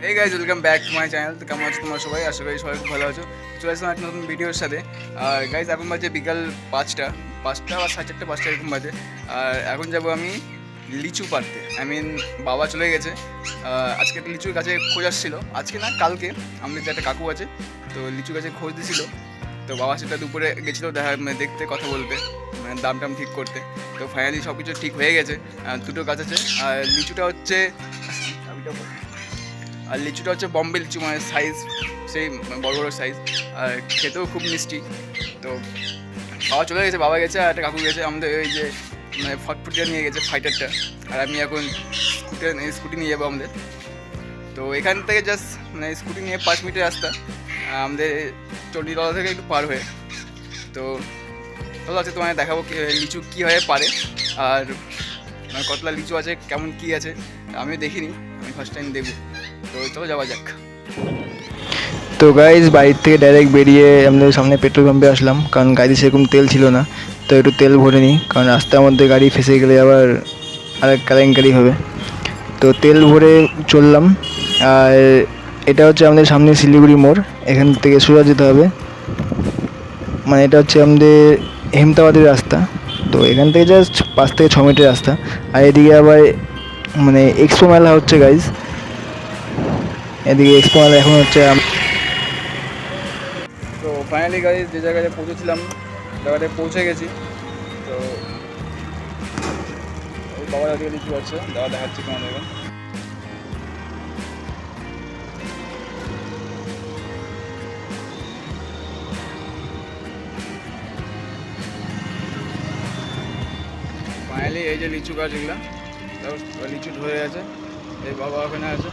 এই guys welcome back to my channel. তো কেমন আছো তোমরা সবাই? আশা করি সবাই খুব ভালো আছো। চলে আসলাম একটা নতুন ভিডিওর সাথে। আর গাইজ এখন বাজে বিকাল 5টা বা 4:30, 5টা এরকম বাজে। আর এখন যাব আমি লিচু পাড়তে। বাবা চলে গেছে। আজকে একটা লিচুর গাছে খোঁজ আসছিলো, আজকে না কালকে। আমাদের যে একটা কাকু আছে, তো লিচু গাছে খোঁজ দিছিল। তো বাবা সেটা দুপুরে গেছিলো দেখতে, কথা বলতে, দাম টাম ঠিক করতে। তো ফাইনালি সব কিছু ঠিক হয়ে গেছে। দুটো গাছ আছে। আর লিচুটা হচ্ছে বম্বে লিচু, মানে সাইজ সেই বড় বড় সাইজ, আর খেতেও খুব মিষ্টি। তো বাবা চলে গেছে, বাবা গেছে আর একটা কাকু গেছে আমাদের ওই যে মানে ফটফটিটা নিয়ে গেছে, ফাইটারটা। আর আমি এখন স্কুটি নিয়ে যাবো আমাদের। তো এখান থেকে জাস্ট মানে স্কুটি নিয়ে 5 মিনিটের রাস্তা আমাদের চণ্ডীতলা থেকে একটু পার হয়ে। তো চলো আছে তোমায় দেখাবো লিচু কীভাবে পারে, আর মানে কতলা লিচু আছে, কেমন কী আছে আমিও দেখিনি, আমি ফার্স্ট টাইম দেখবো। তো চলো যাওয়া যাক। তো গাইজ বাড়ির থেকে ডাইরেক্ট বেরিয়ে আমাদের সামনে পেট্রোল পাম্পে আসলাম, কারণ গাড়ি সেরকম তেল ছিল না। তো একটু তেল ভরে নিই, কারণ রাস্তার মধ্যে গাড়ি ফেসে গেলে আবার আরেক কেলেঙ্কারি হবে। তো তেল ভরে চললাম। আর এটা হচ্ছে আমাদের সামনে শিলিগুড়ি মোড়, এখান থেকে সোজা যেতে হবে। মানে এটা হচ্ছে আমাদের হেমতাবাদের রাস্তা। তো এখান থেকে জাস্ট 5 থেকে 6 মিনিটের রাস্তা। আর এদিকে আবার মানে এক্সপো মেলা হচ্ছে গাইজ, এদিকে এক্সপো মেলা এখন হচ্ছে। তো ফাইনালি গাড়ি যে জায়গায় পৌঁছেছিলাম জায়গাটায় পৌঁছে গেছি। তো ওই বাবার ওদিকে লিচু আছে, দাদা দেখাচ্ছি তোমাদেরকে। ফাইনালি এই যে লিচু গাছ, এগুলা লিচু ধরে আছে। এই বাবা ওখানে আছে।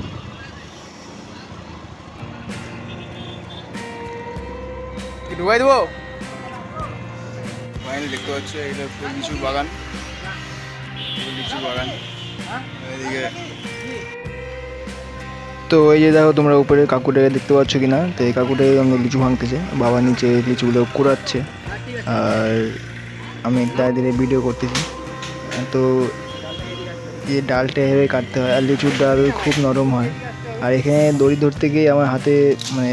কি ঢুকাই দেবো? ফাইনালি দেখতে পাচ্ছ এটা লিচুর বাগান, লিচুর বাগান এদিকে। তো এই যে দেখো তোমরা উপরে কাকুটাকে দেখতে পাচ্ছ কি না, তো এই কাকুটাই আমাদের লিচু ভাঙতেছে, বাবা নিচে লিচুগুলো কুড়াচ্ছে আর আমি তাই দিলে ভিডিও করতেছি। তো এই ডালটা এভাবে কাটতে হয়, আর লিচুর ডাল খুব নরম হয়। আর এখানে দড়ি ধরতে গিয়ে আমার হাতে মানে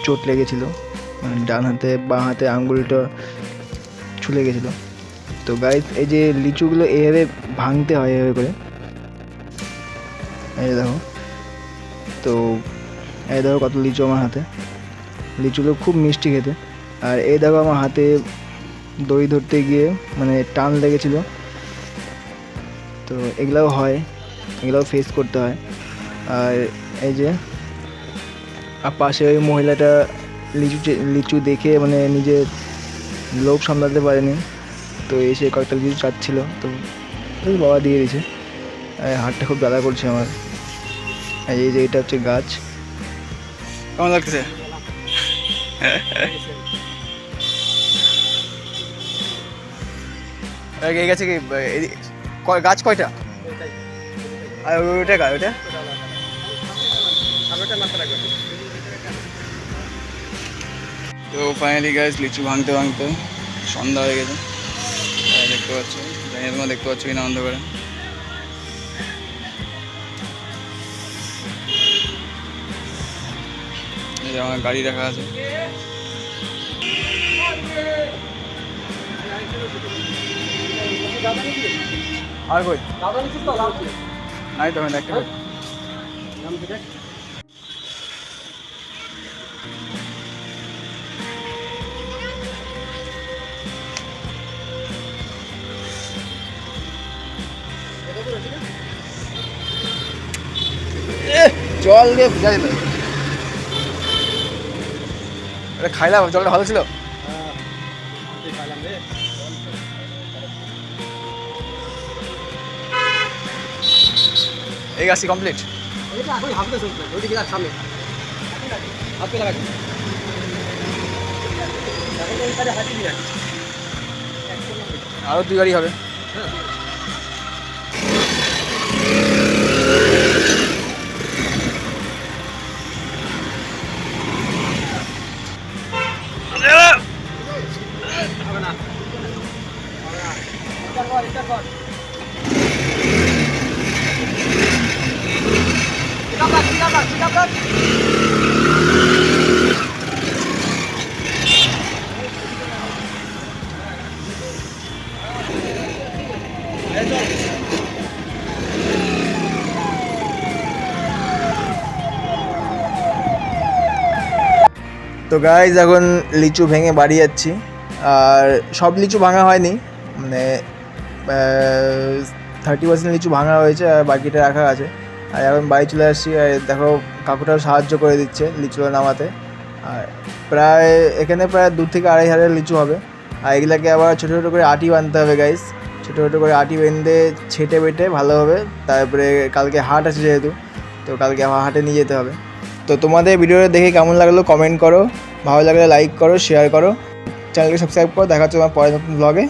চোট লেগেছিলো, মানে ডান হাতে বাঁ হাতে আঙ্গুলটা ছুলে গেছিলো। তো গাইস এই যে লিচুগুলো এভাবে ভাঙতে হয় এভাবে করে, এই দেখো। তো এই দেখো কত লিচু আমার হাতে, লিচুগুলো খুব মিষ্টি খেতে। আর এই দেখো আমার হাতে দড়ি ধরতে গিয়ে মানে টান লেগেছিলো। তো এগুলাও হয়, এগুলাও ফেস করতে হয়। আর এই যে আর পাশে ওই মহিলাটা লিচু দেখে মানে নিজের লোভ সামলাতে পারেনি, তো এসে কয়েকটা লিচু চাচ্ছিল, তো ওই বাবা দিয়ে দিয়েছে। হাতটা খুব জ্বালা করছে আমার। এই যে এটা হচ্ছে গাছ। কেমন লাগতেছে? এই গেছে কি গাছ কয়টা? আর ওইটা গাছ, ওইটা তো ফাইনালি গাছ লিচু ভাঙতে ভাঙতে সন্ধ্যা হয়ে গেছে। দেখতে পাচ্ছ, জানি তোমরা দেখতে পাচ্ছ কিনা অন্ধকারে। এই যে আমার গাড়ি রাখা আছে। আর কই নাই তো একটা জল দিয়ে ভিজা যেত। এটা খাইলাম, জলটা ভালো ছিল। এই গাছটি কমপ্লিট। আরো 2 গাড়ি হবে। তো গাইজ এখন লিচু ভেঙে বাড়ি যাচ্ছি। আর সব লিচু ভাঙা হয়নি, মানে 30% লিচু ভাঙা হয়েছে আর বাকিটা রাখা আছে। আর এখন বাড়ি চলে আসছি। আর দেখো কাকুটাও সাহায্য করে দিচ্ছে লিচুগুলো নামাতে। আর প্রায় এখানে প্রায় 2 থেকে 2.5 হাজার লিচু হবে। আর এগুলাকে আবার ছোটো ছোটো করে আটি বাঁধতে হবে গাইজ। ছোটো ছোটো করে আটি বেঁধে ছেটে বেটে ভালোভাবে, তারপরে কালকে হাট আছে যেহেতু, তো কালকে আমার হাটে নিয়ে যেতে হবে। তো তোমাদের ভিডিওটা দেখে কেমন লাগলো কমেন্ট করো, ভালো লাগলে লাইক করো, শেয়ার করো, চ্যানেলকে সাবস্ক্রাইব করো। দেখা হচ্ছে আমার পরের নতুন ব্লগে।